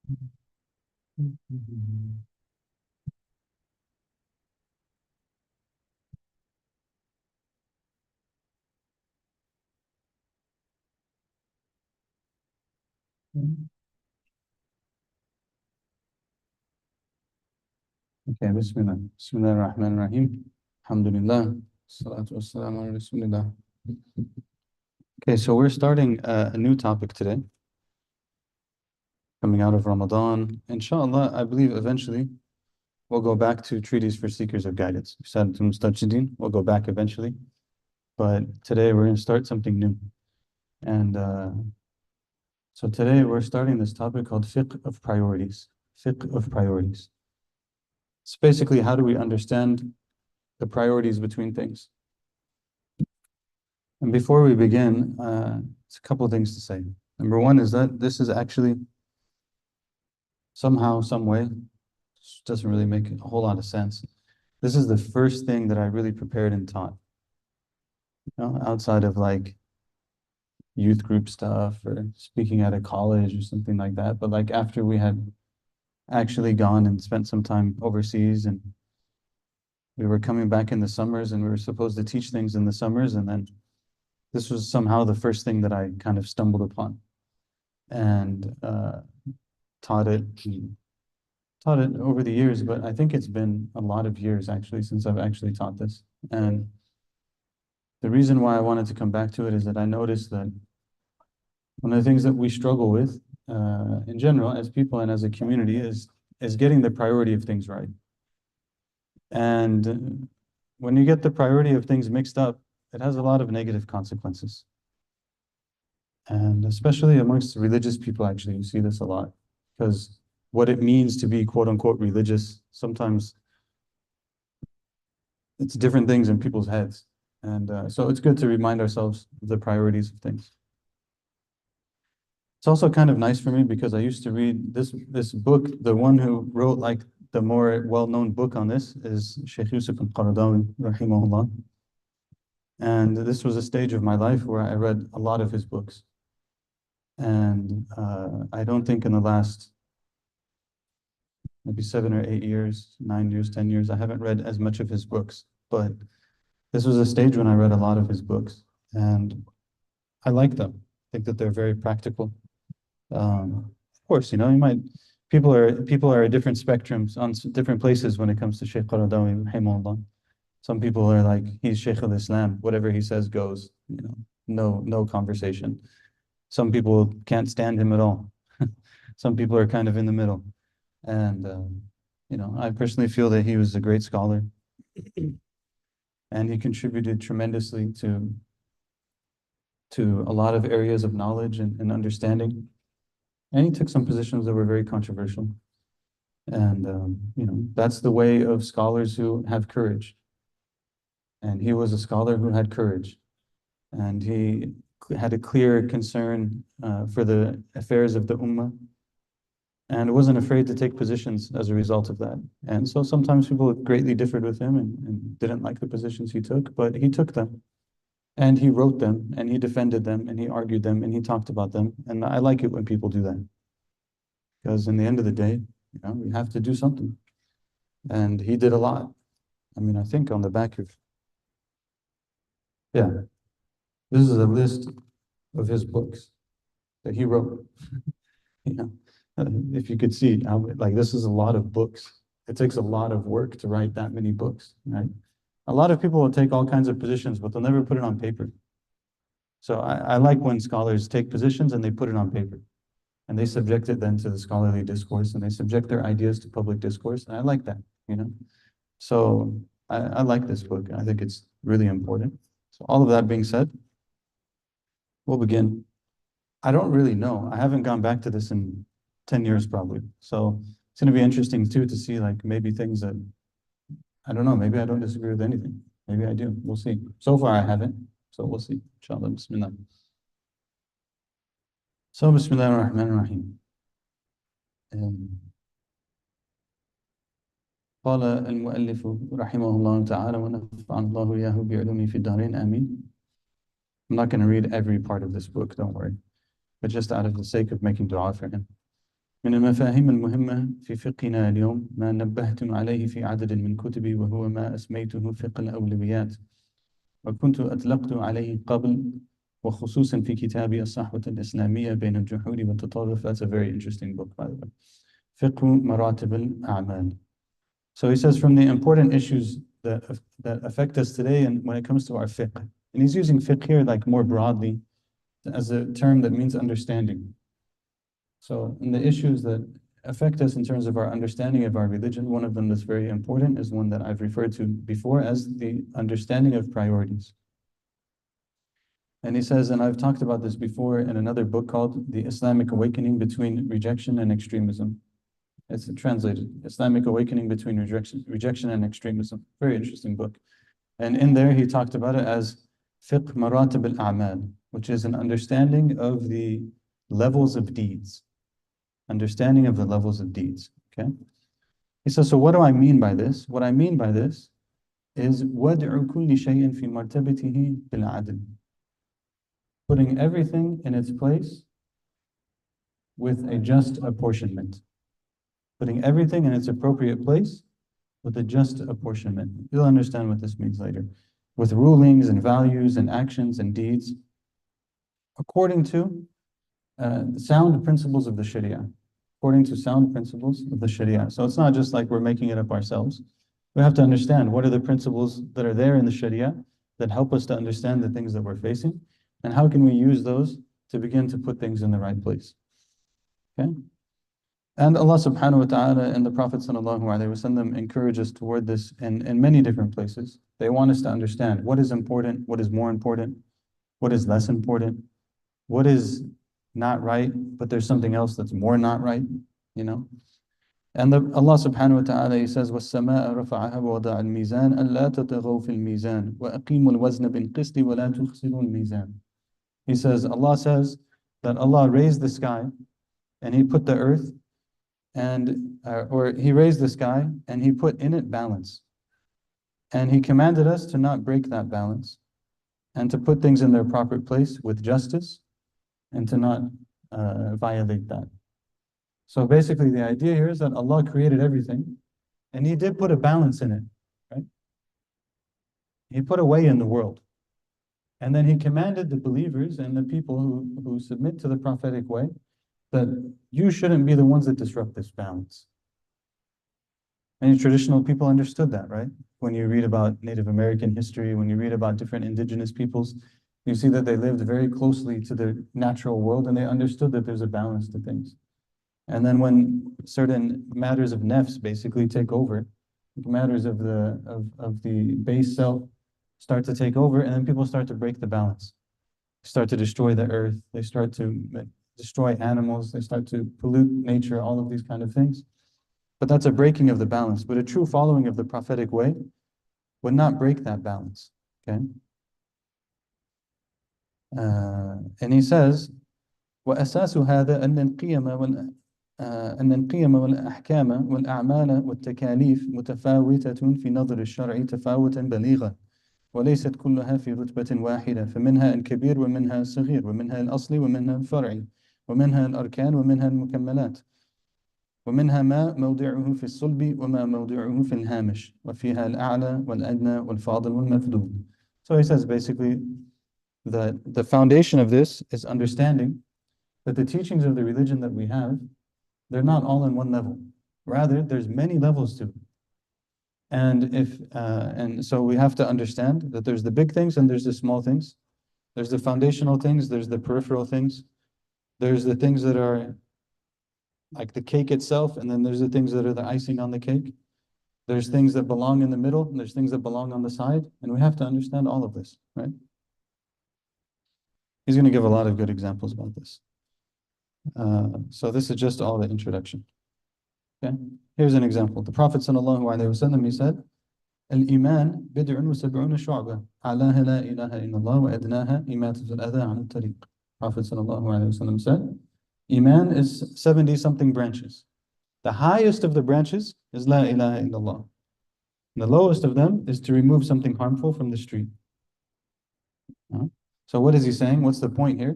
Okay, Bismillah. Bismillah ar-Rahman ar-Rahim. Alhamdulillah. Salatu wassalamu ala Rasulillah. Okay, so we're starting a new topic today, coming out of Ramadan. Inshallah, I believe eventually we'll go back to treaties for seekers of guidance. We'll go back eventually. But today we're going to start something new. And so today we're starting this topic called Fiqh of Priorities. Fiqh of Priorities. It's basically how do we understand the priorities between things. And before we begin, it's a couple of things to say. Number one is that this is actually somehow, some way, doesn't really make a whole lot of sense. This is the first thing that I really prepared and taught. Outside of like youth group stuff or speaking at a college or something like that. But like after we had actually gone and spent some time overseas and we were coming back in the summers and we were supposed to teach things in the summers, and then this was somehow the first thing that I kind of stumbled upon and taught it over the years, but I think it's been a lot of years actually since I've actually taught this. And the reason why I wanted to come back to it is that I noticed that one of the things that we struggle with in general as people and as a community is getting the priority of things right. And when you get the priority of things mixed up, it has a lot of negative consequences. And especially amongst religious people, actually, you see this a lot. Because what it means to be quote unquote religious, sometimes it's different things in people's heads. And so it's good to remind ourselves of the priorities of things. It's also kind of nice for me because I used to read this book. The one who wrote like the more well-known book on this is Shaykh Yusuf al-Qaradawi, rahimahullah. And this was a stage of my life where I read a lot of his books. And I don't think in the last maybe 7 or 8 years, 9 years, 10 years, I haven't read as much of his books. But this was a stage when I read a lot of his books. And I like them. I think that they're very practical. Of course, you might, people are at different spectrums on different places when it comes to Shaykh Qaradawi, rahimahullah. Some people are like, he's Shaykh al-Islam, whatever he says goes, no conversation. Some people can't stand him at all. Some people are kind of in the middle. And, I personally feel that he was a great scholar and he contributed tremendously to a lot of areas of knowledge and understanding. And he took some positions that were very controversial. And, that's the way of scholars who have courage. And he was a scholar who had courage. And he had a clear concern for the affairs of the ummah and wasn't afraid to take positions as a result of that. And so sometimes people greatly differed with him and didn't like the positions he took, but he took them. And he wrote them, and he defended them, and he argued them, and he talked about them. And I like it when people do that. Because in the end of the day, we have to do something. And he did a lot. I mean, I think on the back of, yeah, this is a list of his books that he wrote. If you could see, like this is a lot of books. It takes a lot of work to write that many books, right? A lot of people will take all kinds of positions, but they'll never put it on paper. So I like when scholars take positions and they put it on paper. And they subject it then to the scholarly discourse, and they subject their ideas to public discourse. And I like that, So I like this book. I think it's really important. So all of that being said, we'll begin. I don't really know. I haven't gone back to this in 10 years probably. So it's going to be interesting too to see like maybe things that, I don't know, maybe I don't disagree with anything. Maybe I do. We'll see. So far I haven't. So we'll see. Inshallah. Bismillah. So Bismillah ar-Rahman ar-Rahim. قال المؤلف رحمه الله تعالى ونفعنا الله إياه بعلومه في الدارين آمين. I'm not going to read every part of this book, don't worry. But just out of the sake of making dua for him. من المفاهيم المهمة في فقهنا اليوم ما نبهتم عليه في عدد من كتبي وهو ما أسميته فقه الأولويات وكنت أطلقت عليه قبل وخصوصا في كتابي الصحوة الإسلامية بين الجحود والتطرف. That's a very interesting book, by the way. فقه مراتب الأعمال. So he says from the important issues that affect us today and when it comes to our fiqh. And he's using fiqh here like more broadly as a term that means understanding. So in the issues that affect us in terms of our understanding of our religion, one of them that's very important is one that I've referred to before as the understanding of priorities. And he says, and I've talked about this before in another book called The Islamic Awakening Between Rejection and Extremism. It's translated, Islamic Awakening Between Rejection and Extremism. Very interesting book. And in there, he talked about it as Fiqh Maratib al-A'mal, which is an understanding of the levels of deeds. Understanding of the levels of deeds, okay? He says, so what do I mean by this? What I mean by this is وَدْعُ كُلِّ شَيْءٍ فِي مَرْتَبَتِهِ بِالْعَدْلِ. Putting everything in its place with a just apportionment. Putting everything in its appropriate place with a just apportionment. You'll understand what this means later. With rulings and values and actions and deeds according to sound principles of the Sharia. According to sound principles of the Sharia. So it's not just like we're making it up ourselves. We have to understand what are the principles that are there in the Sharia that help us to understand the things that we're facing, and how can we use those to begin to put things in the right place. Okay? And Allah subhanahu wa ta'ala and the Prophet sallallahu alaihi wasallam encourage us toward this in many different places. They want us to understand what is important, what is more important, what is less important, what is not right, but there's something else that's more not right, you know. And Allah subhanahu wa ta'ala, he says, وَالسَّمَاءَ رَفَعَهَا وَوَضَعَ الْمِيزَانَ أَلَّا تَطْغَوْا فِي الْمِيزَانِ وَأَقِيمُوا الْوَزْنَ بِالْقِسْطِ وَلَا تُخْسِرُوا الْمِيزَانَ. He says, Allah says that Allah raised the sky and He put the earth and, or He raised the sky and He put in it balance. And He commanded us to not break that balance and to put things in their proper place with justice and to not violate that. So basically the idea here is that Allah created everything and He did put a balance in it, right? He put a way in the world. And then He commanded the believers and the people who submit to the prophetic way that you shouldn't be the ones that disrupt this balance. Many traditional people understood that, right? When you read about Native American history, when you read about different indigenous peoples, you see that they lived very closely to the natural world and they understood that there's a balance to things. And then when certain matters of nafs basically take over, matters of the base self start to take over, and then people start to break the balance. They start to destroy the earth, they start to destroy animals, they start to pollute nature, all of these kind of things. But that's a breaking of the balance. But a true following of the prophetic way would not break that balance, okay? And he says, وأساس هذا أن القيم والأحكام والأعمال والتكاليف متفاوتة في نظر الشرع تفاوتا بليغا وليست كلها في رتبة واحدة فمنها الكبير ومنها الصغير ومنها الأصلي ومنها الفرعي ومنها الأركان ومنها المكملات ومنها ما موضعه في الصلب وما موضعه في الهامش وفيها الأعلى والأدنى والفاضل والمفضول. So he says basically that the foundation of this is understanding that the teachings of the religion that we have, they're not all in one level. Rather, there's many levels to it. And so we have to understand that there's the big things and there's the small things. There's the foundational things, there's the peripheral things. There's the things that are like the cake itself, and then there's the things that are the icing on the cake. There's things that belong in the middle, and there's things that belong on the side, and we have to understand all of this, right? He's going to give a lot of good examples about this. So this is just all the introduction. Okay, here's an example. The Prophet ﷺ, he said, "Al-Iman bid'un wa sab'una shu'ba, a'laha la ilaha illallah wa adnaha imatatul adha 'an at-tariq." Prophet ﷺ said, Iman is 70 something branches. The highest of the branches is la ilaha illallah. And the lowest of them is to remove something harmful from the street. So what is he saying? What's the point here?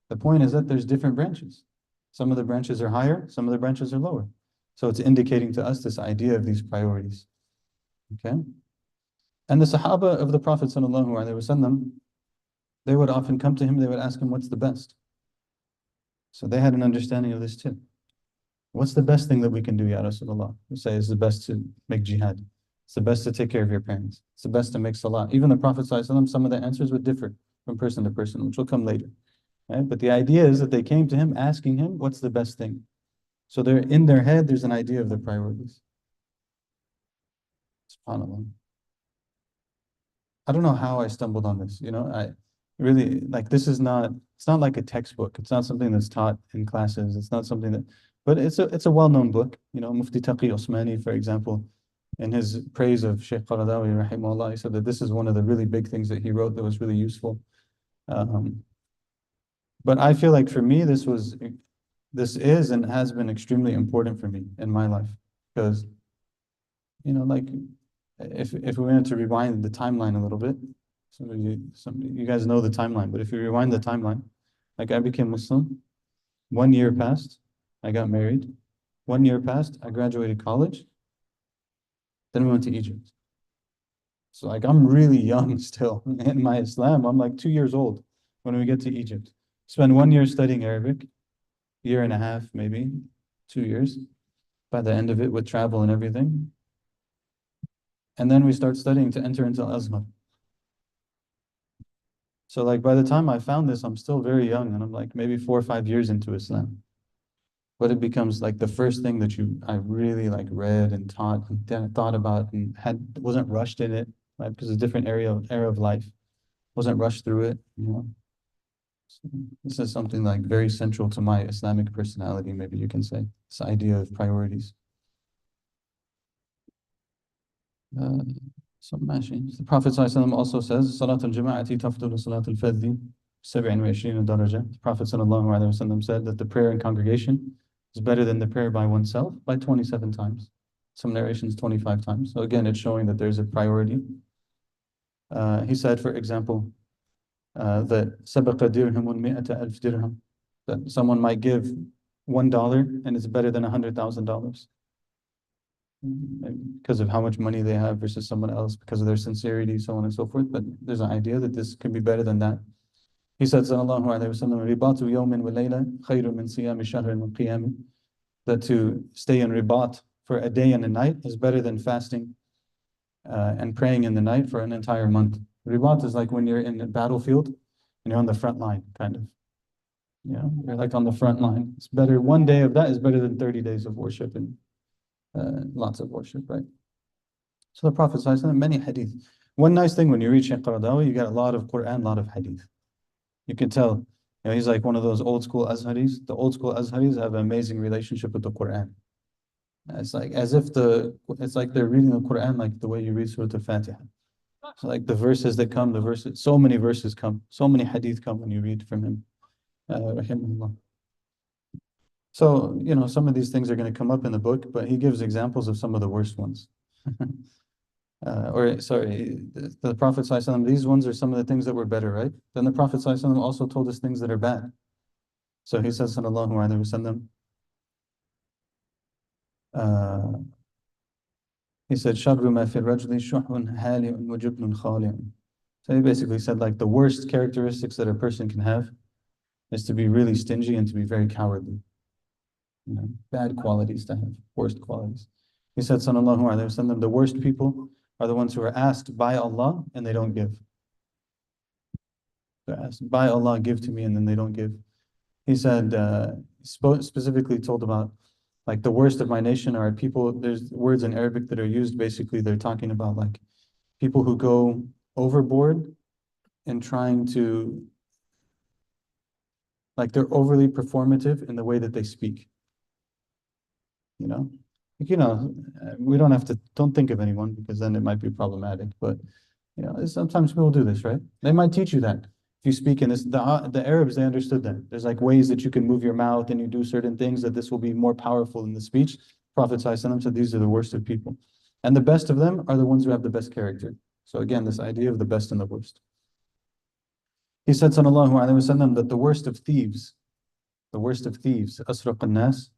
The point is that there's different branches. Some of the branches are higher, some of the branches are lower. So it's indicating to us this idea of these priorities. Okay? And the Sahaba of the Prophet ﷺ, they would often come to him, they would ask him, what's the best? So they had an understanding of this too. What's the best thing that we can do, Ya Rasulullah? We say it's the best to make jihad. It's the best to take care of your parents. It's the best to make salah. Even the Prophet ﷺ, some of the answers would differ from person to person, which will come later. Right? But the idea is that they came to him asking him, what's the best thing? So they're in their head, there's an idea of their priorities. SubhanAllah. I don't know how I stumbled on this. I really like it's not like a textbook. It's not something that's taught in classes. It's not something but it's a well-known book. Mufti Taqi Osmani, for example, in his praise of Shaykh Qaradawi, rahimahullah, he said that this is one of the really big things that he wrote that was really useful. But I feel like for me, this is and has been extremely important for me in my life. Because, like if we wanted to rewind the timeline a little bit, some of you guys know the timeline, but if you rewind the timeline, like I became Muslim, 1 year passed, I got married, 1 year passed, I graduated college, then we went to Egypt. So like I'm really young still in my Islam. I'm like 2 years old when we get to Egypt. Spend 1 year studying Arabic, year and a half, maybe 2 years, by the end of it with travel and everything. And then we start studying to enter into Azhar. So like by the time I found this, I'm still very young, and I'm like maybe 4 or 5 years into Islam. But it becomes like the first thing that I really like read and taught and thought about and wasn't rushed in it, right? Because it's a different era of life. Wasn't rushed through it. So this is something like very central to my Islamic personality, maybe you can say. This idea of priorities. The Prophet ﷺ also says, Salat al-Jama'ati tafdulu Salat al-Fadhi 27 daraja. The Prophet ﷺ said that the prayer in congregation is better than the prayer by oneself by 27 times. Some narrations 25 times. So again, it's showing that there's a priority. He said, for example, that sabaqa dirhamun mi'ata alf dirham, that someone might give $1 and it's better than $100,000 because of how much money they have versus someone else, because of their sincerity, so on and so forth. But there's an idea that this can be better than that. He said, sallallahu alayhi wa sallam, ribatu yawmin wa layla khayru min siyami shahrin wa qiyami, that to stay in ribat for a day and a night is better than fasting and praying in the night for an entire month. Ribat is like when you're in a battlefield and you're on the front line, kind of. You're like on the front line. It's better, 1 day of that is better than 30 days of worship and lots of worship, right? So the Prophet ﷺ, many hadith. One nice thing when you read Shaykh Qaradawi, you get a lot of Quran, a lot of hadith. You can tell, he's like one of those old school Azharis. The old school Azharis have an amazing relationship with the Quran. It's like it's like they're reading the Quran like the way you read Surah Al-Fatiha. So like the verses that come, so many verses come, so many hadith come when you read from him. Rahimahullah. So, some of these things are going to come up in the book, but he gives examples of some of the worst ones. The Prophet ﷺ, these ones are some of the things that were better, right? Then the Prophet ﷺ also told us things that are bad. So he says, sallallahu alayhi wa sallam, he said, شَرُّ مَا فِي الرَّجْلِ شُحٌ هَالِعٌ وَجُبْنٌ خَالِعٌ. So he basically said, like, the worst characteristics that a person can have is to be really stingy and to be very cowardly. Bad qualities to have, worst qualities. He said, sallallahu alayhi wa sallam, the worst people are the ones who are asked by Allah and they don't give. They're asked, by Allah, give to me, and then they don't give. He said, specifically told about, like, the worst of my nation are people, there's words in Arabic that are used, basically they're talking about like people who go overboard in trying to, like, they're overly performative in the way that they speak. We don't think of anyone because then it might be problematic, but sometimes people do this, right? They might teach you that. If you speak in this, the Arabs, they understood that. There's like ways that you can move your mouth and you do certain things that this will be more powerful in the speech. Prophet ﷺ said these are the worst of people. And the best of them are the ones who have the best character. So again, this idea of the best and the worst. He said, sallallahu alayhi wa sallam, that the worst of thieves The worst of thieves. أسرق الناس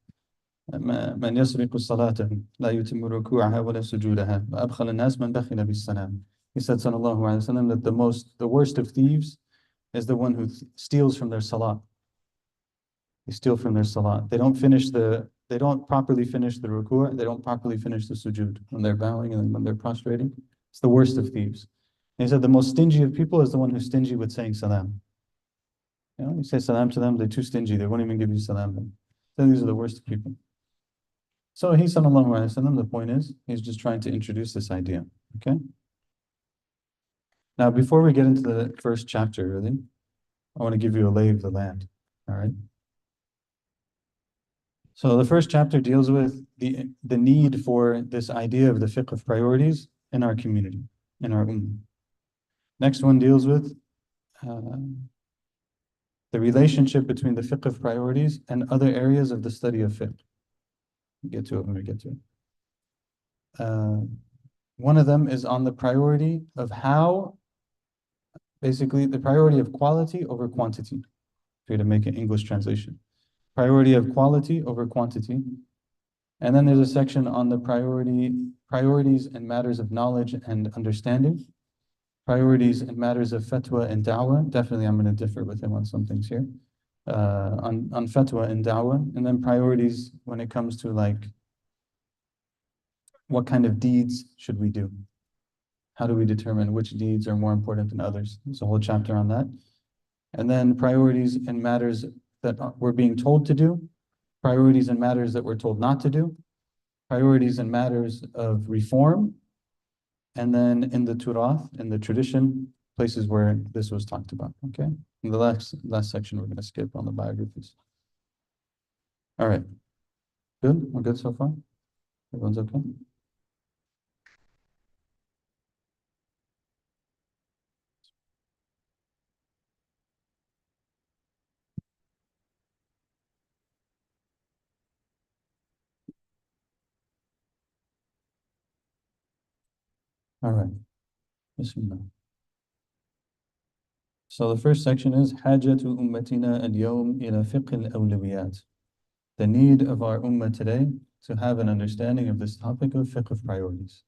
من يسرق صلاة لا يتم ركوعها ولا سجودها وأبخل الناس من بخل بالسلام. He said, sallallahu alaihi wasallam, that the worst of thieves is the one who steals from their salah. They steal from their salah. They don't properly finish the ruku', they don't properly finish the sujood when they're bowing and when they're prostrating. It's the worst of thieves. And he said the most stingy of people is the one who's stingy with saying salam. You say salam to them, they're too stingy, they won't even give you salam. So these are the worst of people. So he, sallallahu alaihi wasallam, the point is, he's just trying to introduce this idea. Okay? Now, before we get into the first chapter, really, I want to give you a lay of the land. All right? So the first chapter deals with the need for this idea of the fiqh of priorities in our community, in our ummah. Next one deals with the relationship between the fiqh of priorities and other areas of the study of fiqh. We'll get to it when we get to it. One of them is on the priority of how, basically the priority of quality over quantity. If you're to make an English translation. Priority of quality over quantity. And then there's a section on the priorities and matters of knowledge and understanding. Priorities and matters of fatwa and da'wah. Definitely I'm going to differ with him on some things here. On fatwa and da'wah. And then priorities when it comes to like, what kind of deeds should we do? How do we determine which deeds are more important than others? There's a whole chapter on that. And then priorities and matters that we're being told to do, priorities and matters that we're told not to do, priorities and matters of reform, and then in the turath, in the tradition, places where this was talked about, okay? In the last section, we're going to skip on the biographies. All right. Good? We're good so far? Everyone's okay? All right. Bismillah. So the first section is حاجة أمتنا اليوم إلى فقه الأولويات. The need of our ummah today to have an understanding of this topic of fiqh of priorities.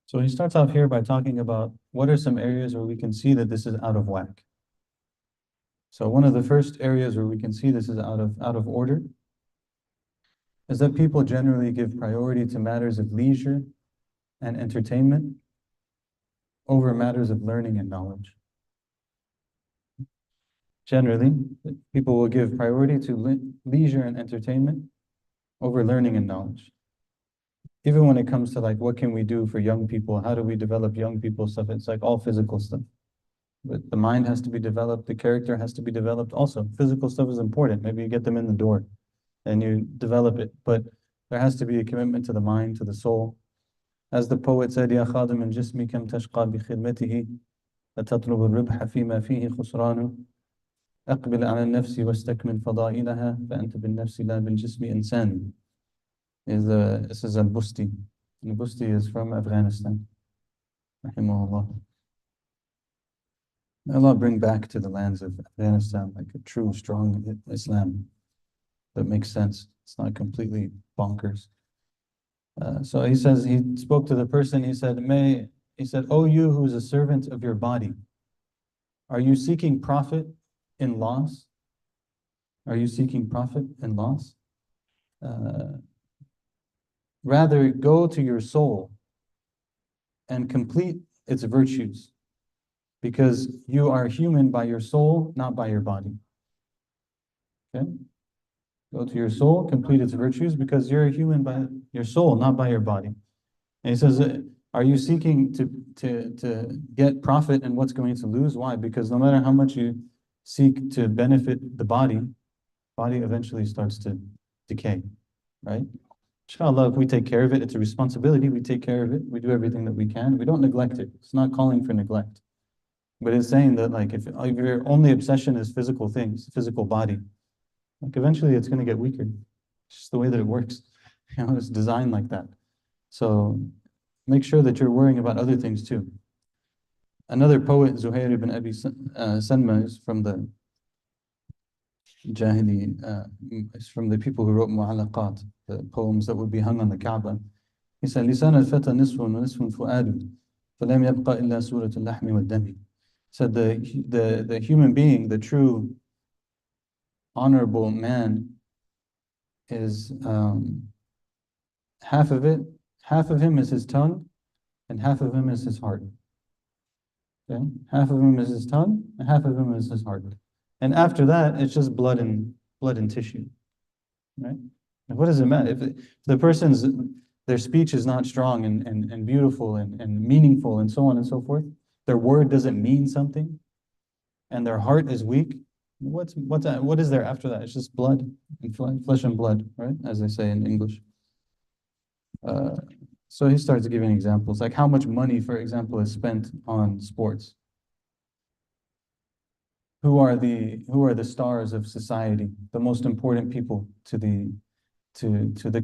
So he starts off here by talking about what are some areas where we can see that this is out of whack. So one of the first areas where we can see this is out of order is that people generally give priority to matters of leisure and entertainment over matters of learning and knowledge. Generally, people will give priority to leisure and entertainment over learning and knowledge. Even when it comes to like, what can we do for young people? How do we develop young people stuff? It's like all physical stuff. But the mind has to be developed, the character has to be developed also. Physical stuff is important. Maybe you get them in the door and you develop it. But there has to be a commitment to the mind, to the soul. As the poet said, يا خادم الجسم كم تشقى بخدمته فتطلب الربح فيما فيه خسرانه أقبل على النفس واستكمل فضائلها فأنت بالنفس لا بالجسم إنسان. This is al-Busti. Al-Busti is from Afghanistan. Rahimahullah. Allah bring back to the lands of Afghanistan like a true, strong Islam that makes sense. It's not completely bonkers. So he says, he spoke to the person, he said, "O you who is a servant of your body, are you seeking profit in loss? Are you seeking profit in loss? Rather go to your soul and complete its virtues, because you are human by your soul, not by your body." Okay? Go to your soul, complete its virtues, because you're a human by your soul, not by your body. And he says, are you seeking to get profit in what's going to lose? Why? Because no matter how much you seek to benefit the body eventually starts to decay, right? Inshallah, if we take care of it, it's a responsibility. We take care of it. We do everything that we can. We don't neglect it. It's not calling for neglect. But it's saying that like if your only obsession is physical things, physical body, like eventually it's going to get weaker. It's just the way that it works. It's designed like that. So make sure that you're worrying about other things too. Another poet, Zuhair ibn Abi Salma, is from the Jahili, is from the people who wrote Mu'allaqat, the poems that would be hung on the Kaaba. He said, لسان الفتى نصف ونصف فؤاد فلم يبقى إلا سورة اللحم والدم. Said the human being, the true honorable man, is half of him is his tongue, and half of him is his heart. Okay? Half of him is his tongue, and half of him is his heart. And after that, it's just blood and tissue. Right? And what does it matter? If the person's their speech is not strong and beautiful and meaningful and so on and so forth, their word doesn't mean something, and their heart is weak, what is there after that? It's just blood and flesh and blood, right? As they say in English. So he starts giving examples, like how much money, for example, is spent on sports. Who are the stars of society, the most important people to the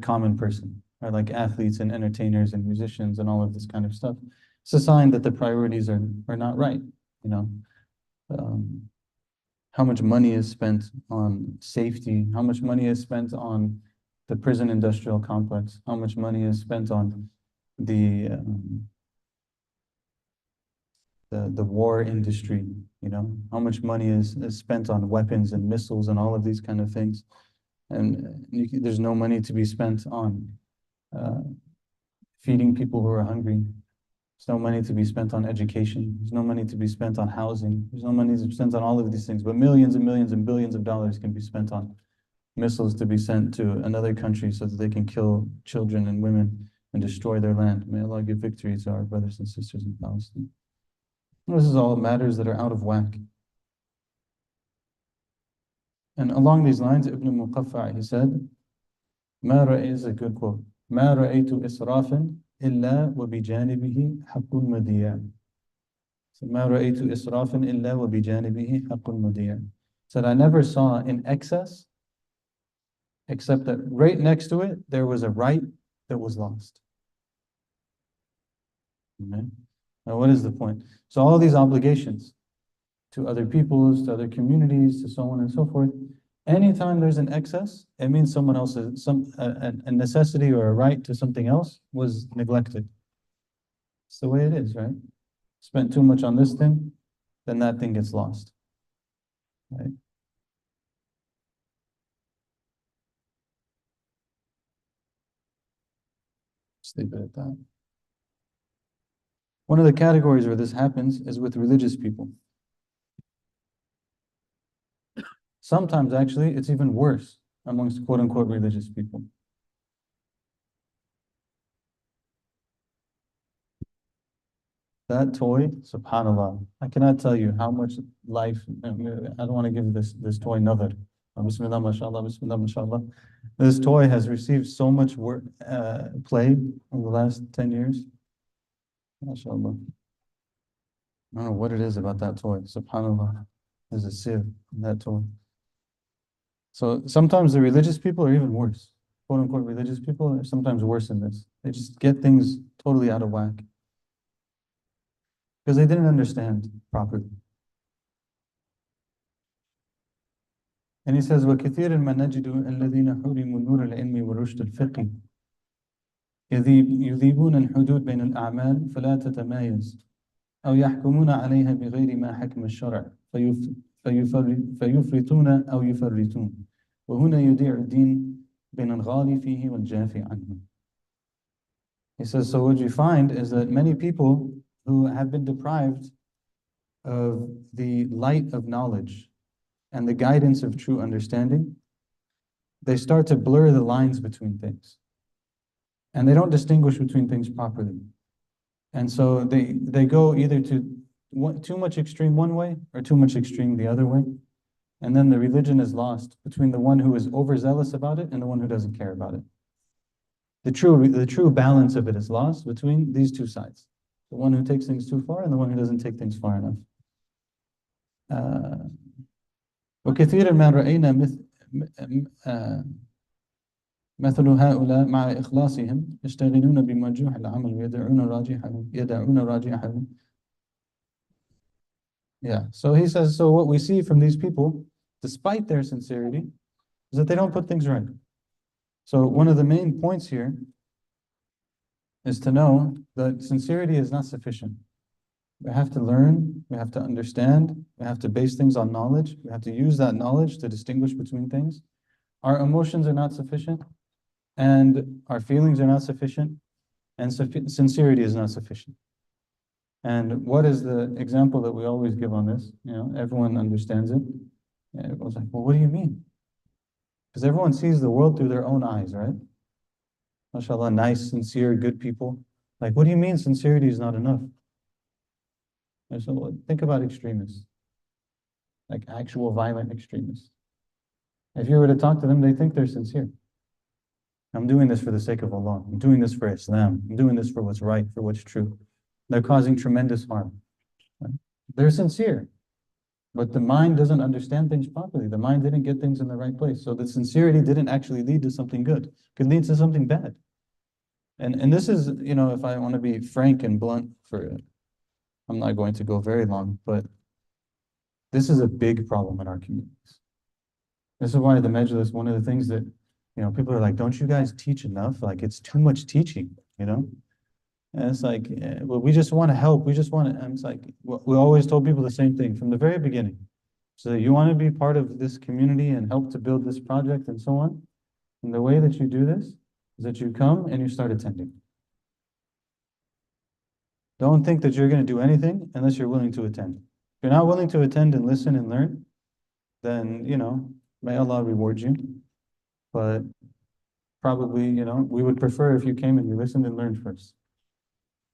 common person, right? Like athletes and entertainers and musicians and all of this kind of stuff. It's a sign that the priorities are not right, you know. How much money is spent on safety, how much money is spent on the prison industrial complex, how much money is spent on the war industry, you know, how much money is spent on weapons and missiles and all of these kind of things. And there's no money to be spent on feeding people who are hungry. There's no money to be spent on education. There's no money to be spent on housing. There's no money to be spent on all of these things, but millions and millions and billions of dollars can be spent on missiles to be sent to another country so that they can kill children and women and destroy their land. May Allah give victory to our brothers and sisters in Palestine. This is all matters that are out of whack. And along these lines, Ibn Muqaffa, he said, ما رأي, is a good quote, ما رأيت إسرافا إلا وبجانبه حق مضيع. So ما رأيت إسرافا إلا وبجانبه حق مضيع. Said, I never saw an excess except that right next to it, there was a right that was lost. Okay? Now, what is the point? So all these obligations to other peoples, to other communities, to so on and so forth, anytime there's an excess, it means someone else's, a necessity or a right to something else was neglected. It's the way it is, right? Spent too much on this thing, then that thing gets lost, right? Just leave it at that. One of the categories where this happens is with religious people. Sometimes, actually, it's even worse amongst quote-unquote religious people. That toy, subhanAllah, I cannot tell you how much life, I don't want to give this toy another. Bismillah, mashallah, bismillah, mashallah. This toy has received so much play over the last 10 years. MashaAllah. I don't know what it is about that toy. SubhanAllah. There's a sieve in that toy. So sometimes the religious people are even worse. Quote unquote religious people are sometimes worse than this. They just get things totally out of whack because they didn't understand properly. And he says, وَكَثِيرًا مَا نَجِدُ الَّذِينَ حُرِمُوا نُورَ الْعِلْمِ وَرُشْدَ الْفِقْهِ يذيبون الحدود بين الأعمال فلا تتمايز أو يحكمون عليها بغير ما حكم الشرع فيفرطون أو يفرطون وهنا يضيع الدين بين الغالي فيه والجافي عنه. He says, so what you find is that many people who have been deprived of the light of knowledge and the guidance of true understanding, they start to blur the lines between things. And they don't distinguish between things properly. And so they go either to too much extreme one way or too much extreme the other way. And then the religion is lost between the one who is overzealous about it and the one who doesn't care about it. The true balance of it is lost between these two sides. The one who takes things too far and the one who doesn't take things far enough. وكثيرا ما رأينا مثل هؤلاء مع إخلاصهم يشتغلون بمرجوح العمل ويدعون راجحه Yeah. So he says, so what we see from these people, despite their sincerity, is that they don't put things right. So one of the main points here is to know that sincerity is not sufficient. We have to learn, we have to understand, we have to base things on knowledge, we have to use that knowledge to distinguish between things. Our emotions are not sufficient, and our feelings are not sufficient, and sincerity is not sufficient. And what is the example that we always give on this? You know, everyone understands it. And everyone's like, well, what do you mean? Because everyone sees the world through their own eyes, right? MashaAllah, nice, sincere, good people. Like, what do you mean sincerity is not enough? And so think about extremists, like actual violent extremists. If you were to talk to them, they think they're sincere. I'm doing this for the sake of Allah. I'm doing this for Islam. I'm doing this for what's right, for what's true. They're causing tremendous harm. Right? They're sincere, but the mind doesn't understand things properly. The mind didn't get things in the right place. So the sincerity didn't actually lead to something good. It could lead to something bad. And this is, you know, if I want to be frank and blunt I'm not going to go very long, but this is a big problem in our communities. This is why the Majlis, one of the things that, you know, people are like, don't you guys teach enough? Like, it's too much teaching, you know? And it's like, well, we just want to help. We just want to, and it's like, we always told people the same thing from the very beginning. So you want to be part of this community and help to build this project and so on. And the way that you do this is that you come and you start attending. Don't think that you're going to do anything unless you're willing to attend. If you're not willing to attend and listen and learn, then, you know, may Allah reward you. But probably, you know, we would prefer if you came and you listened and learned first.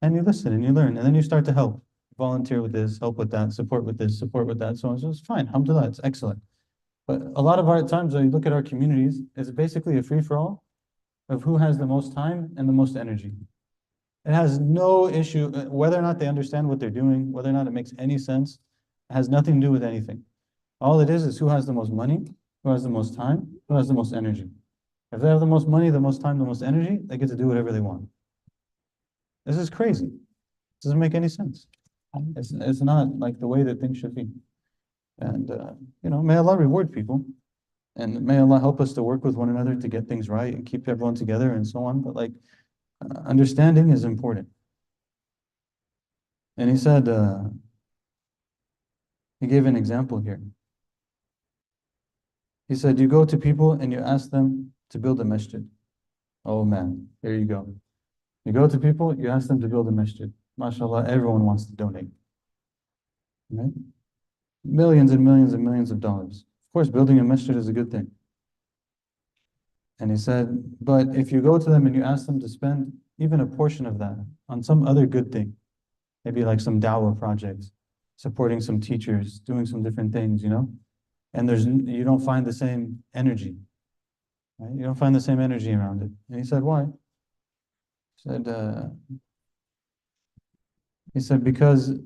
And you listen and you learn, and then you start to help. Volunteer with this, help with that, support with this, support with that, so on. So it's fine, alhamdulillah, it's excellent. But a lot of our times when you look at our communities, it's basically a free-for-all of who has the most time and the most energy. It has no issue, whether or not they understand what they're doing, whether or not it makes any sense, it has nothing to do with anything. All it is who has the most money, who has the most time, who has the most energy. If they have the most money, the most time, the most energy, they get to do whatever they want. This is crazy. It doesn't make any sense. It's not like the way that things should be. And, you know, may Allah reward people. And may Allah help us to work with one another to get things right and keep everyone together and so on. But like, understanding is important. And he said, he gave an example here. He said, you go to people and you ask them to build a masjid. Oh man, here you go. You go to people, you ask them to build a masjid. MashaAllah, everyone wants to donate. Right? Millions and millions and millions of dollars. Of course, building a masjid is a good thing. And he said, but if you go to them and you ask them to spend even a portion of that on some other good thing, maybe like some dawah projects, supporting some teachers, doing some different things, you know, and you don't find the same energy, right? You don't find the same energy around it. And he said, why? He said, because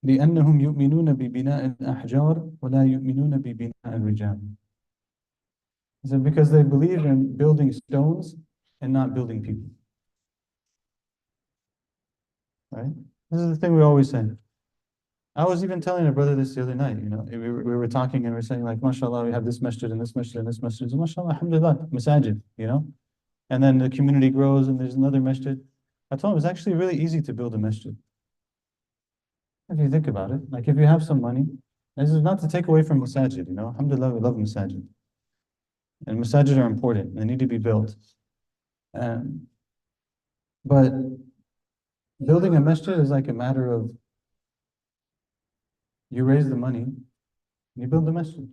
لأنهم يؤمنون ببناء الأحجار ولا يؤمنون ببناء الرجال. He said, because they believe in building stones and not building people. Right? This is the thing we always say. I was even telling a brother this the other night, you know, we were talking and we were saying like, mashallah, we have this masjid and this masjid and this masjid. So, mashallah, alhamdulillah, masajid, you know? And then the community grows and there's another masjid. I told him it's actually really easy to build a masjid. If you think about it, like if you have some money, this is not to take away from masajid, you know, alhamdulillah, we love masajid. And masajid are important, they need to be built. But building a masjid is like a matter of you raise the money, and you build the masjid.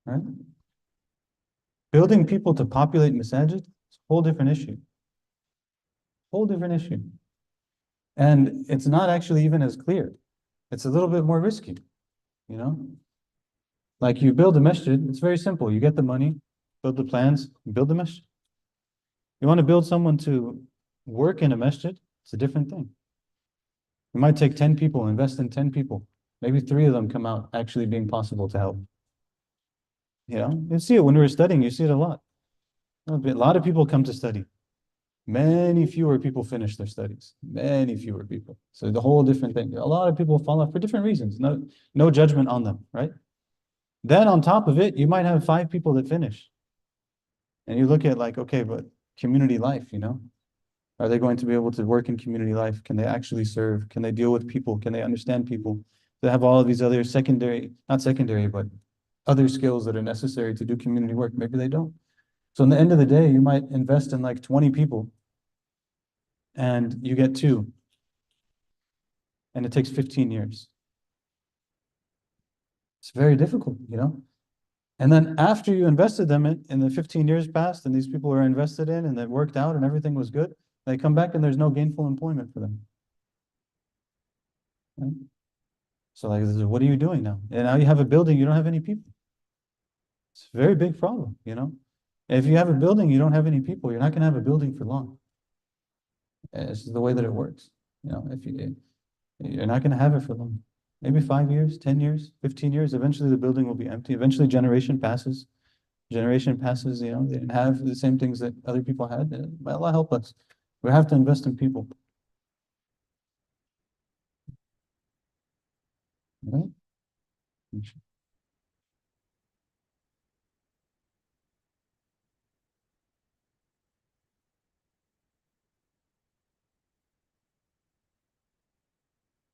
Right? Building people to populate masajid is a whole different issue. Whole different issue. And it's not actually even as clear. It's a little bit more risky, you know? Like you build a masjid, it's very simple. You get the money, build the plans, build the masjid. You want to build someone to work in a masjid, it's a different thing. You might take 10 people, invest in 10 people. Maybe 3 of them come out actually being possible to help. You know, you see it when we were studying, you see it a lot. A lot of people come to study. Many fewer people finish their studies. Many fewer people. So the whole different thing. A lot of people fall off for different reasons. No judgment on them, right? Then on top of it, you might have 5 people that finish. And you look at like, okay, but community life, are they going to be able to work in community life? Can they actually serve? Can they deal with people? Can they understand people? They have all of these other not secondary, but other skills that are necessary to do community work. Maybe they don't. So in the end of the day, you might invest in like 20 people and you get 2, and it takes 15 years. It's very difficult. And then after you invested them in the 15 years passed and these people were invested in and it worked out and everything was good, they come back and there's no gainful employment for them. Right? So like, what are you doing now? And now you have a building, you don't have any people. It's a very big problem. If you have a building, you don't have any people, you're not going to have a building for long. It's the way that it works. You're not going to have it for long. Maybe 5 years, 10 years, 15 years. Eventually the building will be empty. Eventually generation passes. They didn't have the same things that other people had. May Allah help us. We have to invest in people. Right?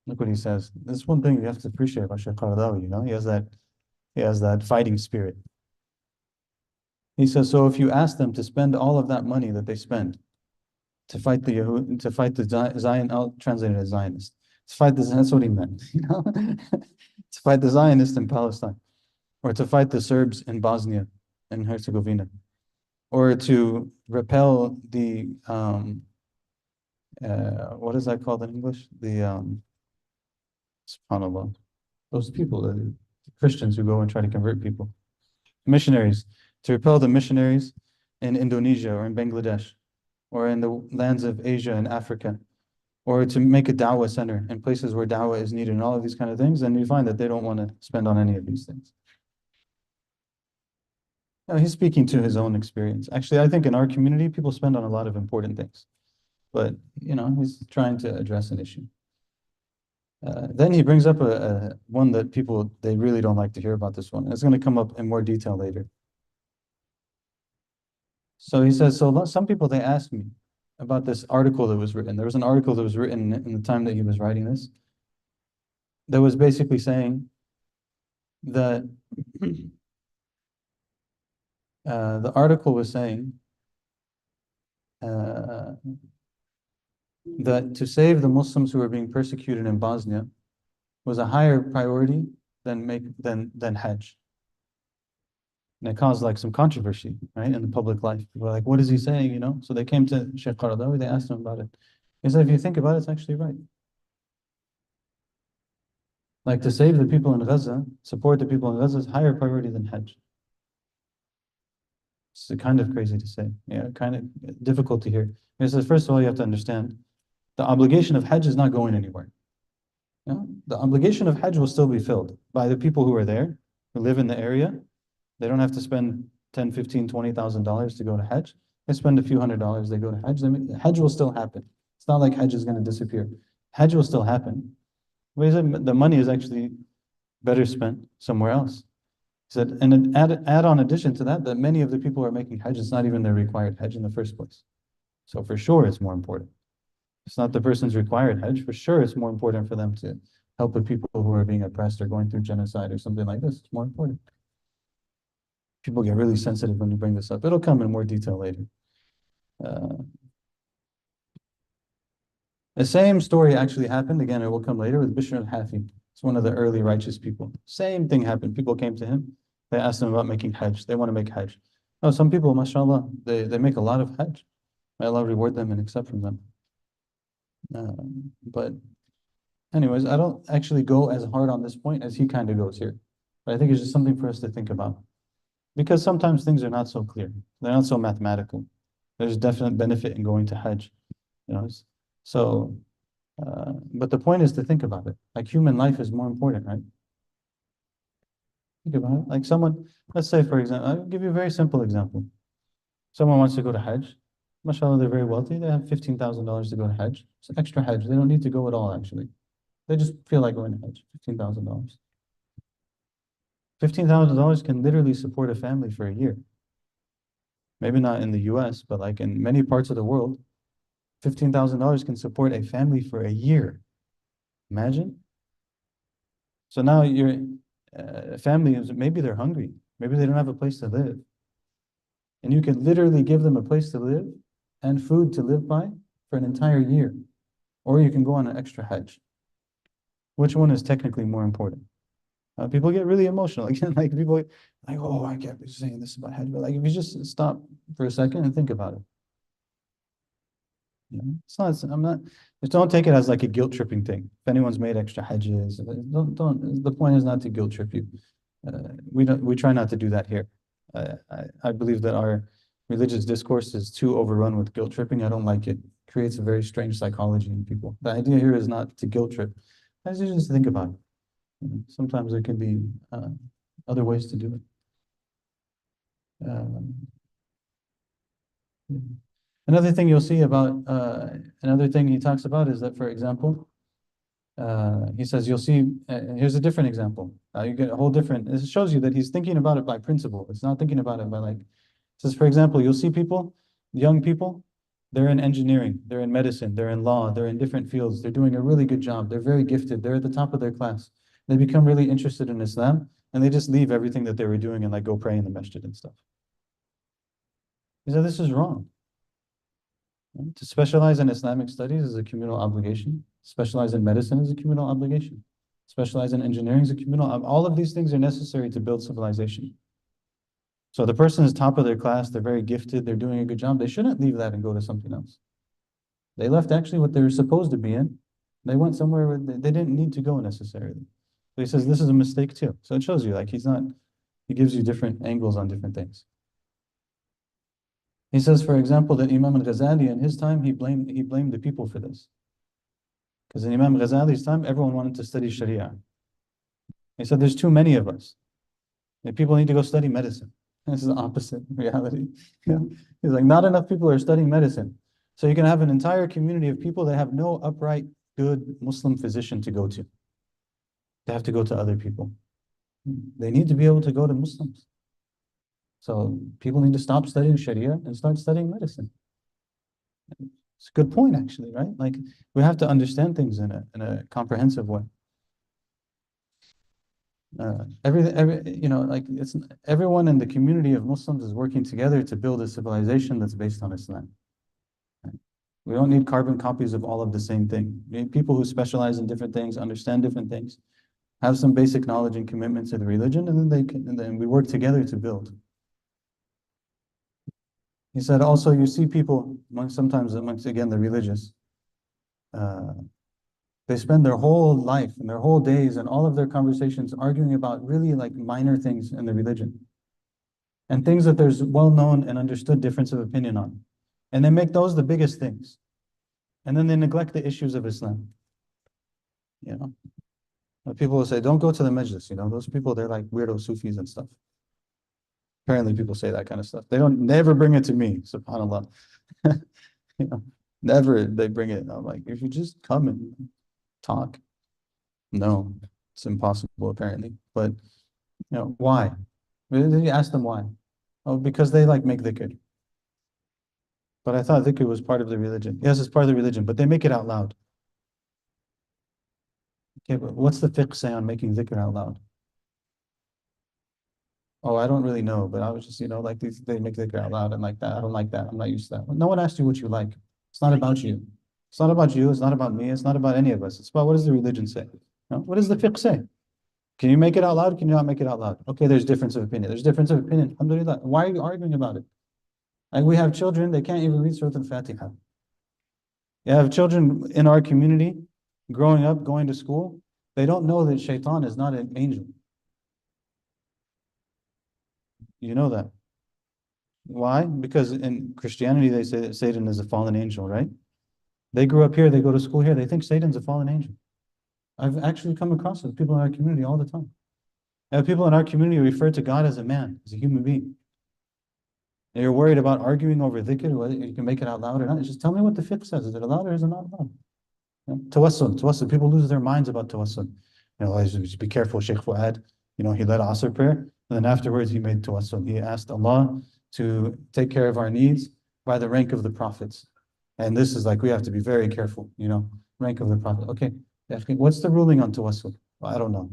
Look what he says. This is one thing you have to appreciate about Shaykh Qaradawi, he has that fighting spirit. He says, so if you ask them to spend all of that money that they spend to fight the Yahud, to fight the Zion, I'll translate it as Zionist. That's what he meant, to fight the Zionists in Palestine, or to fight the Serbs in Bosnia and Herzegovina, or to repel the what is that called in English? SubhanAllah, those people, the Christians who go and try to convert people, missionaries, to repel the missionaries in Indonesia or in Bangladesh or in the lands of Asia and Africa, or to make a dawah center in places where dawah is needed and all of these kind of things, and you find that they don't want to spend on any of these things. No, he's speaking to his own experience. Actually, I think in our community, people spend on a lot of important things, but he's trying to address an issue. Then he brings up a one that they really don't like to hear about this one. It's going to come up in more detail later. So he says, so some people, they asked me about this article that was written. There was an article that was written in the time that he was writing this that was basically saying that the article was saying that to save the Muslims who were being persecuted in Bosnia was a higher priority than Hajj. And it caused like some controversy, right, in the public life. People were like, what is he saying, So they came to Shaykh Qaradawi, they asked him about it. He said, if you think about it, it's actually right. Like to save the people in Gaza, support the people in Gaza is higher priority than Hajj. It's kind of crazy to say. Yeah, kind of difficult to hear. He says, first of all, you have to understand, the obligation of Hajj is not going anywhere. The obligation of Hajj will still be filled by the people who are there, who live in the area. They don't have to spend $10, $15, $20,000 to go to Hajj. They spend a few $100s, they go to Hajj. Hajj will still happen. It's not like Hajj is going to disappear. Hajj will still happen. The money is actually better spent somewhere else. He said, and add on addition to that many of the people who are making Hajj, it's not even their required Hajj in the first place. So for sure, it's more important. It's not the person's required Hajj. For sure, it's more important for them to help the people who are being oppressed or going through genocide or something like this. It's more important. People get really sensitive when you bring this up. It'll come in more detail later. The same story actually happened, again, it will come later, with Bishr al-Hafi. It's one of the early righteous people. Same thing happened. People came to him. They asked him about making Hajj. They want to make Hajj. Oh, some people, mashallah, they make a lot of Hajj. May Allah reward them and accept from them. But anyways, I don't actually go as hard on this point as he kind of goes here. But I think it's just something for us to think about. Because sometimes things are not so clear. They're not so mathematical. There's definite benefit in going to Hajj. So, but the point is to think about it. Like human life is more important, right? Think about it. Like someone, let's say for example, I'll give you a very simple example. Someone wants to go to Hajj. mashallah, they're very wealthy. They have $15,000 to go to Hajj. It's extra Hajj. They don't need to go at all, actually. They just feel like going to Hajj. $15,000. $15,000 can literally support a family for a year. Maybe not in the US, but like in many parts of the world, $15,000 can support a family for a year. Imagine. So now your family is, maybe they're hungry. Maybe they don't have a place to live. And you can literally give them a place to live and food to live by for an entire year. Or you can go on an extra Hajj. Which one is technically more important? People get really emotional. Again, like people like, oh, I can't be saying this about Hajj. But like if you just stop for a second and think about it. You know, it's not, I'm not, just don't take it as like a guilt tripping thing. If anyone's made extra Hajjs, the point is not to guilt trip you. We try not to do that here. I believe that our religious discourse is too overrun with guilt tripping. I don't like it. It creates a very strange psychology in people. The idea here is not to guilt trip. I just think about it. You know, sometimes there can be other ways to do it. Another thing you'll see about another thing he talks about is that, for example, he says you'll see. Here's a different example. You get a whole different. This shows you that he's thinking about it by principle. It's not thinking about it by like. It says, for example, you'll see people, young people, they're in engineering, they're in medicine, they're in law, they're in different fields. They're doing a really good job. They're very gifted. They're at the top of their class. They become really interested in Islam, and they just leave everything that they were doing and like go pray in the masjid and stuff. He said this is wrong. To specialize in Islamic studies is a communal obligation. Specialize in medicine is a communal obligation. Specialize in engineering is a communal. All of these things are necessary to build civilization. So the person is top of their class. They're very gifted. They're doing a good job. They shouldn't leave that and go to something else. They left actually what they were supposed to be in. They went somewhere where they didn't need to go necessarily. So he says this is a mistake too. So it shows you like he gives you different angles on different things. He says, for example, that Imam al-Ghazali in his time, he blamed the people for this. Because in Imam Ghazali's time, everyone wanted to study Sharia. He said, there's too many of us. And people need to go study medicine. This is the opposite reality. You know? He's like, not enough people are studying medicine. So you can have an entire community of people that have no upright, good Muslim physician to go to. They have to go to other people. They need to be able to go to Muslims. So people need to stop studying Sharia and start studying medicine. It's a good point, actually, right? Like we have to understand things in a comprehensive way. You know, like it's everyone in the community of Muslims is working together to build a civilization that's based on Islam. Right? We don't need carbon copies of all of the same thing. We need people who specialize in different things, understand different things, have some basic knowledge and commitment to the religion, and then we work together to build. He said also you see people sometimes amongst again the religious, they spend their whole life and their whole days and all of their conversations arguing about really like minor things in the religion and things that there's well-known and understood difference of opinion on. And they make those the biggest things. And then they neglect the issues of Islam. You know, people will say, don't go to the majlis. You know, those people, they're like weirdo Sufis and stuff. Apparently people say that kind of stuff. They don't never bring it to me, subhanAllah. You know, never they bring it. I'm like, if you just come and talk. No, it's impossible apparently. But you know, why? Then you ask them why. Oh, because they like make dhikr. But I thought dhikr was part of the religion. Yes, it's part of the religion, but they make it out loud. Okay, but what's the fiqh say on making dhikr out loud? Oh, I don't really know, but I was just, you know, like they make dhikr out loud and like that. I don't like that. I'm not used to that. No one asked you what you like. It's not about you. It's not about you. It's not about me. It's not about any of us. It's about what does the religion say? No? What does the fiqh say? Can you make it out loud? Can you not make it out loud? Okay, there's difference of opinion. There's difference of opinion. Alhamdulillah. Why are you arguing about it? Like we have children, they can't even read Surah Al-Fatiha. You have children in our community growing up, going to school. They don't know that shaitan is not an angel. You know that. Why? Because in Christianity, they say that Satan is a fallen angel, right? They grew up here, they go to school here, they think Satan's a fallen angel. I've actually come across it, people in our community all the time. I have people in our community refer to God as a man, as a human being. You're worried about arguing over dhikr, whether you can make it out loud or not. Just tell me what the fiqh says. Is it allowed or is it not allowed? Tawassul. People lose their minds about tawassul. Just be careful, Shaykh Fuad. He led Asr prayer, and then afterwards he made tawassul. He asked Allah to take care of our needs by the rank of the prophets. And this is like, we have to be very careful, rank of the prophet. Okay, what's the ruling on tawassul? Well, I don't know.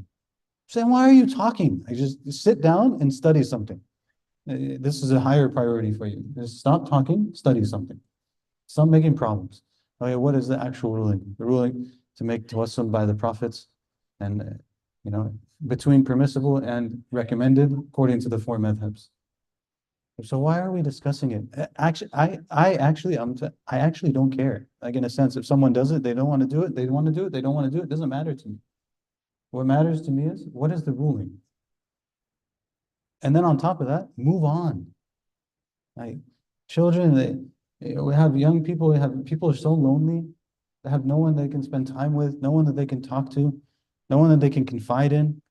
Saying, why are you talking? Just sit down and study something. This is a higher priority for you. Just stop talking, study something. Stop making problems. Okay, what is the actual ruling? The ruling to make tawassul by the prophets, and between permissible and recommended according to the four madhabs. So why are we discussing it? Actually, I actually don't care. Like, in a sense, if someone does it, they don't want to do it, they want to do it, they don't want to do it, doesn't matter to me. What matters to me is, what is the ruling? And then on top of that, move on. Like, children, we have young people, people are so lonely. They have no one they can spend time with, no one that they can talk to, no one that they can confide in.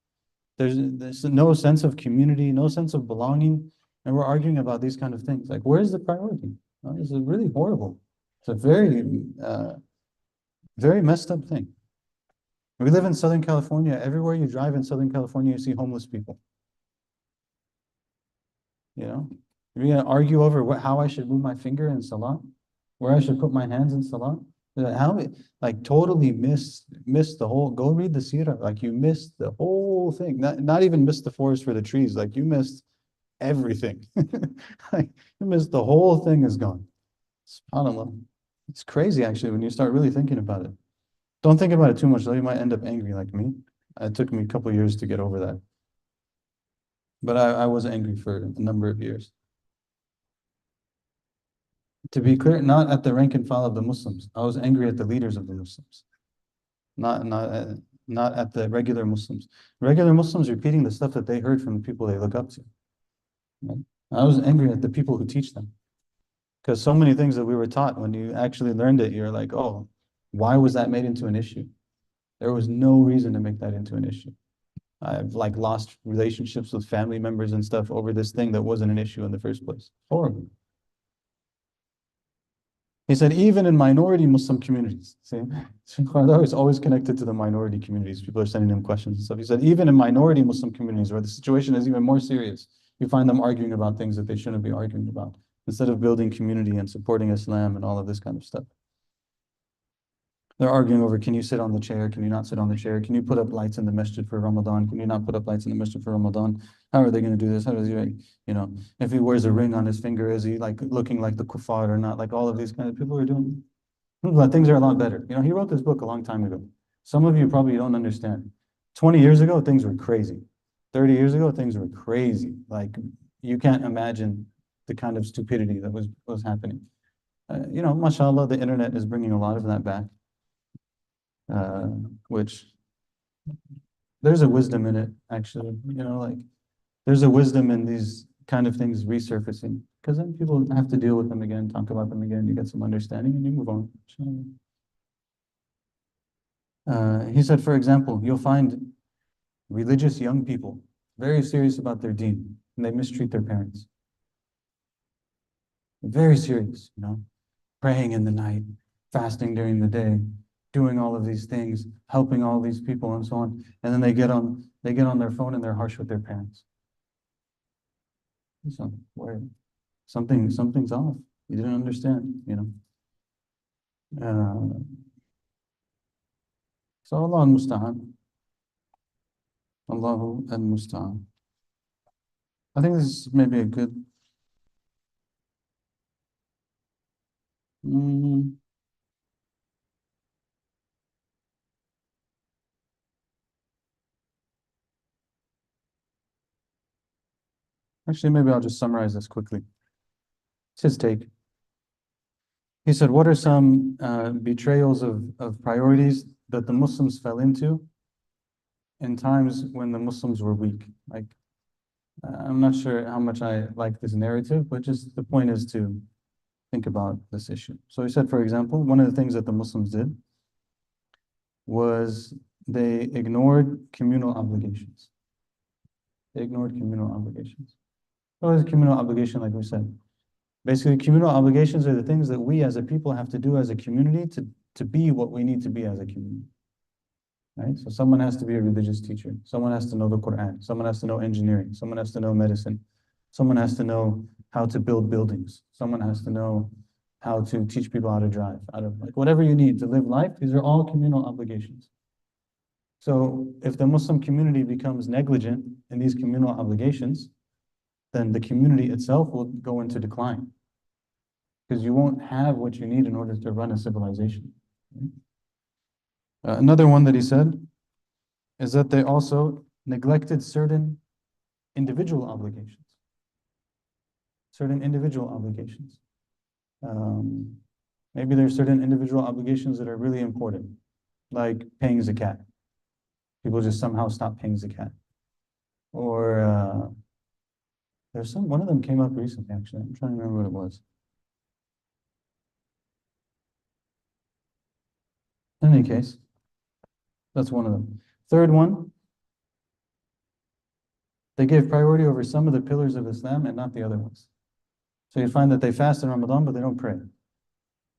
There's no sense of community, no sense of belonging. And we're arguing about these kind of things. Like, where's the priority? This is really horrible. It's a very messed up thing. We live in Southern California. Everywhere you drive in Southern California, you see homeless people. You're going to argue over how I should move my finger in salah, where I should put my hands in salah. How, like, totally miss the whole, go read the seerah. Like, you missed the whole thing. Not even missed the forest for the trees. Like, you missed everything. Like, you missed the whole thing is gone. SubhanAllah. It's crazy, actually, when you start really thinking about it. Don't think about it too much, though. You might end up angry like me. It took me a couple of years to get over that. But I was angry for a number of years. To be clear, not at the rank and file of the Muslims. I was angry at the leaders of the Muslims, not at the regular Muslims. Regular Muslims repeating the stuff that they heard from the people they look up to. Right? I was angry at the people who teach them, because so many things that we were taught, when you actually learned it, you're like, oh, why was that made into an issue? There was no reason to make that into an issue. I've lost relationships with family members and stuff over this thing that wasn't an issue in the first place. Horrible. He said, even in minority Muslim communities, see, is always connected to the minority communities. People are sending him questions and stuff. He said, even in minority Muslim communities where the situation is even more serious, you find them arguing about things that they shouldn't be arguing about, instead of building community and supporting Islam and all of this kind of stuff. They're arguing over, can you sit on the chair? Can you not sit on the chair? Can you put up lights in the masjid for Ramadan? Can you not put up lights in the masjid for Ramadan? How are they going to do this? How does he, if he wears a ring on his finger, is he looking like the kuffar or not? Like, all of these kind of people are doing. But things are a lot better. He wrote this book a long time ago. Some of you probably don't understand. 20 years ago, things were crazy. 30 years ago, things were crazy. Like, you can't imagine the kind of stupidity that was happening. Mashallah, the internet is bringing a lot of that back. Which there's a wisdom in it, actually. There's a wisdom in these kind of things resurfacing, because then people have to deal with them again, talk about them again, you get some understanding, and you move on. He said, for example, you'll find religious young people very serious about their deen, and they mistreat their parents. Very serious, praying in the night, fasting during the day, doing all of these things, helping all these people and so on. And then they get on their phone and they're harsh with their parents. So something's off. You didn't understand, So Allah al-Musta'an. Allahu al-Musta'an. I think this is maybe a good Actually, maybe I'll just summarize this quickly. It's his take. He said, what are some betrayals of priorities that the Muslims fell into in times when the Muslims were weak? Like, I'm not sure how much I like this narrative, but just the point is to think about this issue. So he said, for example, one of the things that the Muslims did was they ignored communal obligations. They ignored communal obligations. What is a communal obligation, like we said? Basically, communal obligations are the things that we as a people have to do as a community to be what we need to be as a community. Right? So someone has to be a religious teacher. Someone has to know the Quran. Someone has to know engineering. Someone has to know medicine. Someone has to know how to build buildings. Someone has to know how to teach people how to drive. Like whatever you need to live life, these are all communal obligations. So if the Muslim community becomes negligent in these communal obligations, then the community itself will go into decline because you won't have what you need in order to run a civilization. Another one that he said is that they also neglected certain individual obligations. Certain individual obligations. Maybe there's certain individual obligations that are really important, like paying zakat. People just somehow stop paying zakat. Or there's one of them came up recently, actually. I'm trying to remember what it was. In any case, that's one of them. Third one, they gave priority over some of the pillars of Islam and not the other ones. So you find that they fast in Ramadan, but they don't pray.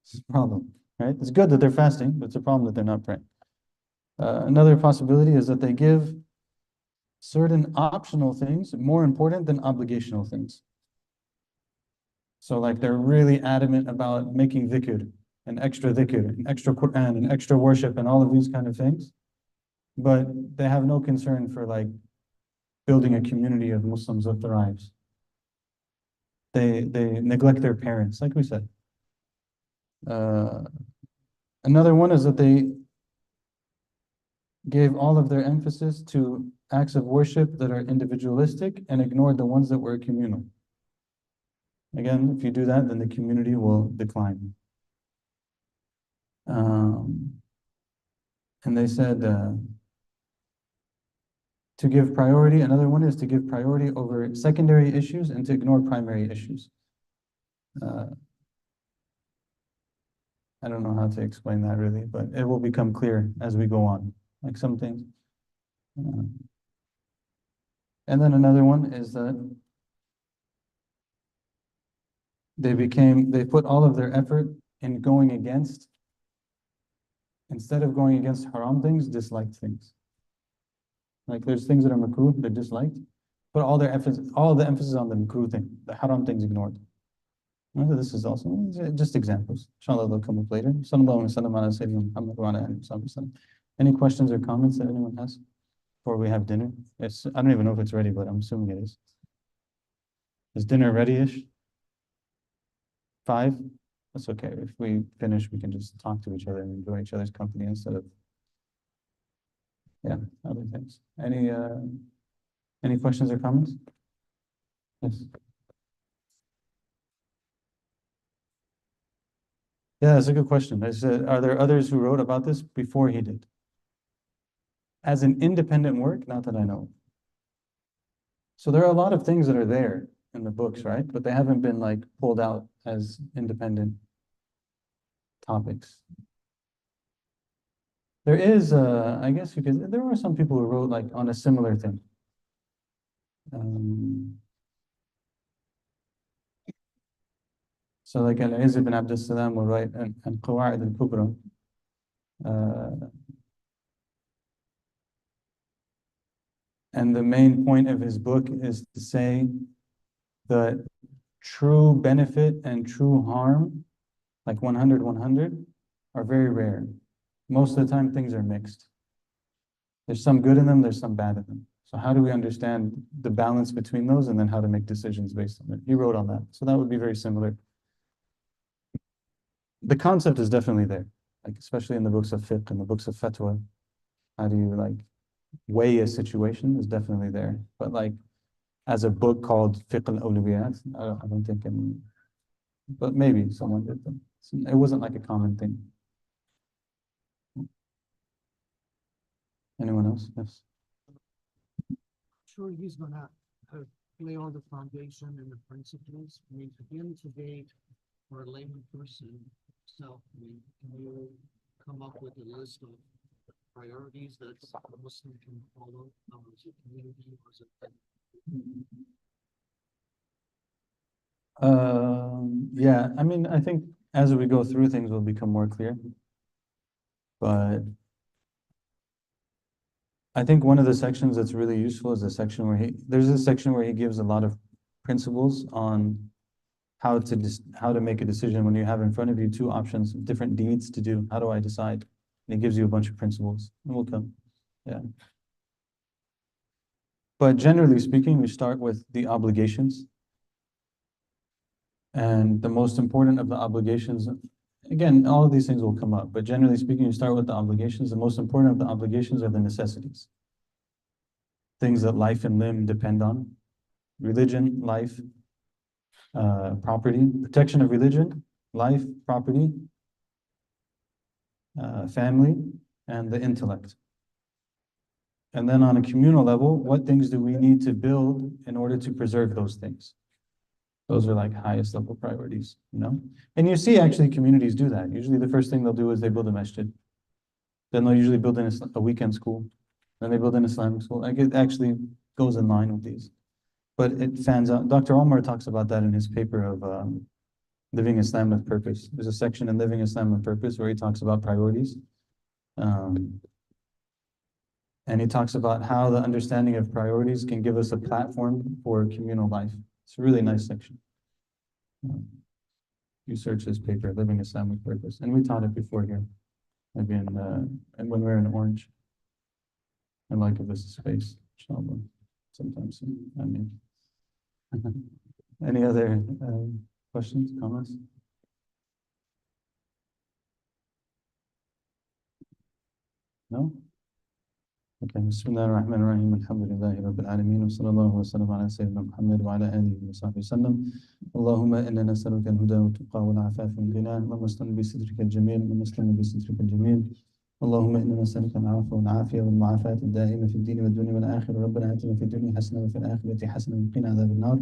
It's a problem, right? It's good that they're fasting, but it's a problem that they're not praying. Another possibility is that they give certain optional things more important than obligational things. So like they're really adamant about making dhikr, and extra Quran, and extra worship, and all of these kind of things. But they have no concern for like building a community of Muslims that thrives. They neglect their parents, like we said. Another one is that they gave all of their emphasis to acts of worship that are individualistic and ignored the ones that were communal. Again, if you do that, then the community will decline. And they said to give priority, another one is to give priority over secondary issues and to ignore primary issues. I don't know how to explain that really, but it will become clear as we go on, like some things. And then another one is that they put all of their effort in going against, instead of going against haram things, disliked things. Like there's things that are makruh, they're disliked, but all the emphasis on the makruh thing, the haram things ignored. This is also just examples. Inshallah, they'll come up later. Any questions or comments that anyone has before we have dinner? I don't even know if it's ready, but I'm assuming it is. Is dinner ready-ish? 5? That's okay. If we finish, we can just talk to each other and enjoy each other's company instead of, other things. Any questions or comments? Yes. Yeah, that's a good question. I said, are there others who wrote about this before he did? As an independent work, not that I know. So there are a lot of things that are there in the books, right? But they haven't been like pulled out as independent topics. There is, I guess there were some people who wrote like on a similar thing. So like Al-Izz ibn Abd al-Salam will write and Qawa'id al-Kubra. And the main point of his book is to say that true benefit and true harm, like 100-100, are very rare. Most of the time, things are mixed. There's some good in them, there's some bad in them. So how do we understand the balance between those and then how to make decisions based on it? He wrote on that. So that would be very similar. The concept is definitely there, like especially in the books of fiqh and the books of fatwa. How do you like weigh a situation is definitely there. But like as a book called Fiqh al-Awlawiyat, I don't think any, but maybe someone did them. It wasn't like a common thing. Anyone else? Yes. Sure, he's gonna lay all the foundation and the principles. I mean, at the end of the day, for a layman person, so I mean, can you come up with a list of priorities that a Muslim can follow as a community or as a Yeah, I mean, I think as we go through things will become more clear. But I think one of the sections that's really useful is the section where there's a section where he gives a lot of principles on how to make a decision when you have in front of you two options, different deeds to do. How do I decide? And he gives you a bunch of principles. And we'll come. Yeah. But generally speaking, we start with the obligations. And the most important of the obligations, again, all of these things will come up, but generally speaking, you start with the obligations. The most important of the obligations are the necessities. Things that life and limb depend on. Religion, life, property, protection of religion, life, property, family, and the intellect. And then on a communal level, what things do we need to build in order to preserve those things? Those are like highest level priorities, you know? And you see actually communities do that. Usually the first thing they'll do is they build a masjid. Then they'll usually build a weekend school. Then they build an Islamic school. Like it actually goes in line with these. But it fans out. Dr. Omar talks about that in his paper of Living Islam with Purpose. There's a section in Living Islam with Purpose where he talks about priorities. And he talks about how the understanding of priorities can give us a platform for communal life. It's a really nice section. You search his paper, Living Islam with Purpose. And we taught it before here, maybe and when we were in Orange. I'd like if this is space, inshallah, sometime soon. I mean, any other questions, comments? No? Okay, Bismillah ar-Rahman ar-Rahim, alhamdulillahi rabbil alameen, wa sallallahu wa sallam ala sayyidina Muhammad wa ala alihi wa sahbihi sallam. Allahumma inna nas'aluka al-huda wa tuqa wa al-afafa wa al-ghina, Allahumma astan bi sitrika al-jamil, Allahumma astan bi sitrika al-jamil. اللهم إنا نسألك العفو والعافية والمعافاة الدائمة في الدين والدنيا والآخرة ربنا آتنا في الدنيا حسنة وفي الآخرة حسنة وقنا عذاب النار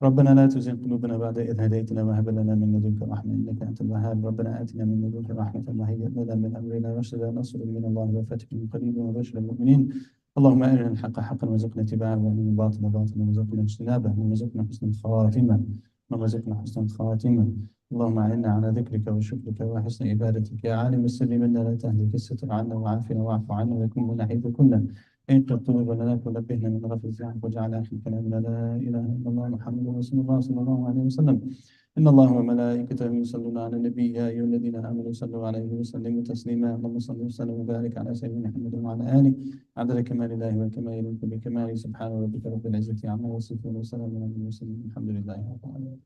ربنا لا تزغ قلوبنا بعد إذ هديتنا وهب لنا من لدنك رحمة إنك أنت الوهاب ربنا آتنا من لدنك رحمة وهيئ لنا من أمرنا رشدا نصر من الله وفتح قريب وبشر المؤمنين اللهم أرنا الحق حقا وارزقنا اتباعه وأرنا الباطل باطلا وارزقنا اجتنابه وارزقنا حسن الخاتمة وارزقنا حسن الخاتمة اللهم أعنا على ذكرك وشكرك وحسن عبادتك يا عالم السر منا لا تهلك الستر عنا وعافنا واعف عنا وكن من حيث كنا انقذ قلوبنا لك ونبهنا من غفلة الزحف واجعل آخر كلامنا لا إله إلا الله محمد رسول الله صلى الله عليه وسلم إن الله وملائكته يصلون على النبي يا أيها الذين آمنوا صلوا عليه وسلموا تسليما اللهم صل وسلم وبارك على سيدنا محمد وعلى آله عدد كمال الله وكمال بكماله سبحان ربك رب العزة عما يصفون وسلام على المرسلين الحمد لله رب العالمين.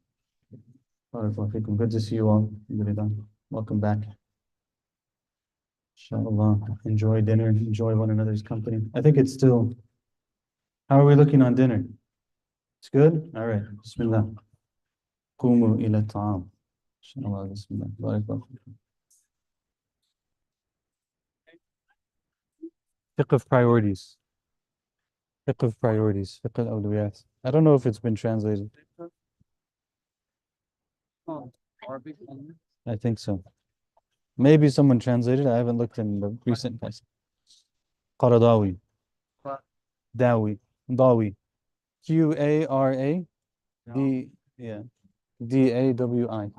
Barakallahu. Good to see you all. Alhamdulillah. Welcome back. Inshallah. Enjoy dinner. Enjoy one another's company. I think it's still. How are we looking on dinner? It's good? All right. Bismillah. Qumu ila ta'am. Inshallah. Bismillah. Barakallahu. Fiqh of Priorities. Fiqh of Priorities. Fiqh al-Awlawiyat. I don't know if it's been translated. Arabic. I think so. Maybe someone translated. I haven't looked in the recent past. Qaradawi. Dawi. Dawi. Qara D. Yeah. Dawi.